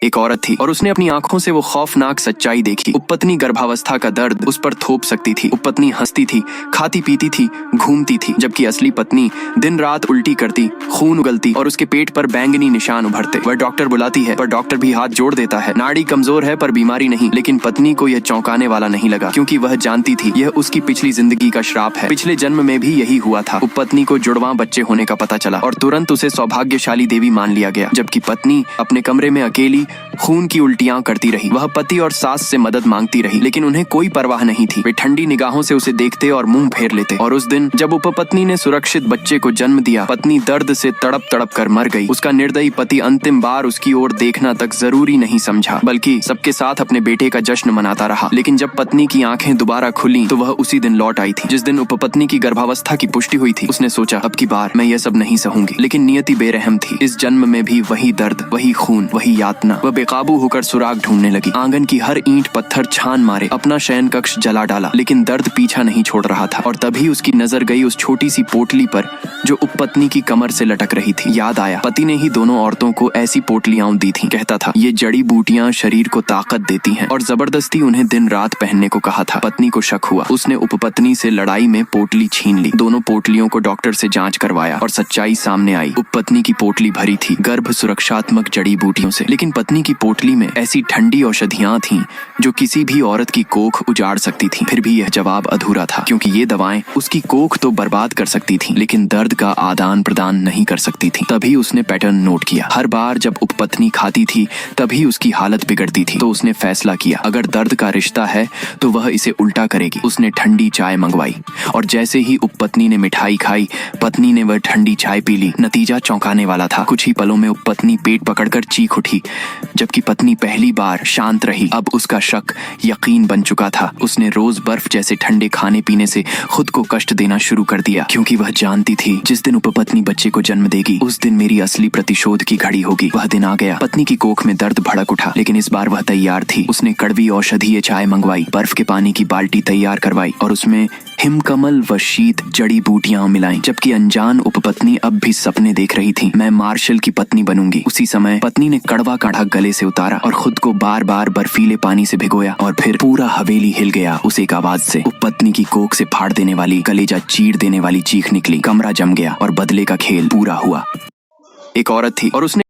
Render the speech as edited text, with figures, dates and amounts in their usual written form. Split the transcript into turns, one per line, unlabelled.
एक औरत थी और उसने अपनी आंखों से वो खौफनाक सच्चाई देखी। उपपत्नी गर्भावस्था का दर्द उस पर थोप सकती थी। उपपत्नी हंसती थी, खाती पीती थी, घूमती थी, जबकि असली पत्नी दिन रात उल्टी करती, खून उगलती और उसके पेट पर बैंगनी निशान उभरते। वह डॉक्टर बुलाती है पर डॉक्टर भी हाथ जोड़ देता है। नाड़ी कमजोर है पर बीमारी नहीं। लेकिन पत्नी को यह चौंकाने वाला नहीं लगा, क्योंकि वह जानती थी यह उसकी पिछली जिंदगी का श्राप है। पिछले जन्म में भी यही हुआ था। उपपत्नी को जुड़वां बच्चे होने का पता चला और तुरंत उसे सौभाग्यशाली देवी मान लिया गया, जबकि पत्नी अपने कमरे में अकेली खून की उल्टियां करती रही। वह पति और सास से मदद मांगती रही, लेकिन उन्हें कोई परवाह नहीं थी। वे ठंडी निगाहों से उसे देखते और मुंह फेर लेते। और उस दिन जब उपपत्नी ने सुरक्षित बच्चे को जन्म दिया, पत्नी दर्द से तड़प तड़प कर मर गई। उसका निर्दयी पति अंतिम बार उसकी ओर देखना तक जरूरी नहीं समझा, बल्कि सबके साथ अपने बेटे का जश्न मनाता रहा। लेकिन जब पत्नी की आंखें दोबारा खुली तो वह उसी दिन लौट आई थी जिस दिन उपपत्नी की गर्भावस्था की पुष्टि हुई थी। उसने सोचा, अब की बार मैं यह सब नहीं सहूंगी। लेकिन नियति बेरहम थी। इस जन्म में भी वही दर्द, वही खून, वही यातना। वह बेकाबू होकर सुराग ढूंढने लगी। आंगन की हर ईंट पत्थर छान मारे, अपना शयन कक्ष जला डाला, लेकिन दर्द पीछा नहीं छोड़ रहा था। और तभी उसकी नजर गई उस छोटी सी पोटली पर जो उपपत्नी की कमर से लटक रही थी। याद आया, पति ने ही दोनों औरतों को ऐसी पोटलियां दी थी। कहता था, ये जड़ी बूटियां शरीर को ताकत देती हैं, और जबरदस्ती उन्हें दिन रात पहनने को कहा था। पत्नी को शक हुआ। उसने उपपत्नी से लड़ाई में पोटली छीन ली। दोनों पोटलियों को डॉक्टर से जांच करवाया और सच्चाई सामने आई। उपपत्नी की पोटली भरी थी गर्भ सुरक्षात्मक जड़ी बूटियों से, लेकिन पत्नी की पोटली में ऐसी ठंडी औषधियां थीं जो किसी भी औरत की कोख उजाड़ सकती थी। फिर भी यह जवाब अधूरा था, क्योंकि ये दवाएं उसकी कोख तो बर्बाद कर सकती थी, लेकिन दर्द का आदान प्रदान नहीं कर सकती थी। तभी उसने पैटर्न नोट किया। हर बार जब उपपत्नी खाती थी तभी उसकी हालत बिगड़ती थी। तो उसने फैसला किया, अगर दर्द का रिश्ता है तो वह इसे उल्टा करेगी। उसने ठंडी चाय मंगवाई और जैसे ही उपपत्नी ने मिठाई खाई, पत्नी ने वह ठंडी चाय पी ली। नतीजा चौंकाने वाला था। कुछ ही पलों में उपपत्नी पेट पकड़कर चीख उठी। जबकि पत्नी पहली बार शांत रही, अब उसका शक यकीन बन चुका था। उसने रोज बर्फ जैसे ठंडे खाने पीने से खुद को कष्ट देना शुरू कर दिया, क्योंकि वह जानती थी जिस दिन उपपत्नी बच्चे को जन्म देगी उस दिन मेरी असली प्रतिशोध की घड़ी होगी। वह दिन आ गया। पत्नी की कोख में दर्द भड़क उठा, लेकिन इस बार वह तैयार थी। उसने कड़वी औषधीय चाय मंगवाई, बर्फ के पानी की बाल्टी तैयार करवाई और उसमें हिमकमल व शीत जड़ी बूटियां मिलाईं। जबकि अनजान उपपत्नी अब भी सपने देख रही थी, मैं मार्शल की पत्नी बनूंगी। उसी समय पत्नी ने कड़वा काढ़ा गले से उतारा और खुद को बार बार बर्फीले पानी से भिगोया, और फिर पूरा हवेली हिल गया उस एक आवाज से। उपपत्नी की कोख से फाड़ देने वाली, कलेजा चीर देने वाली चीख निकली। कमरा जम गया और बदले का खेल पूरा हुआ। एक औरत थी और उसने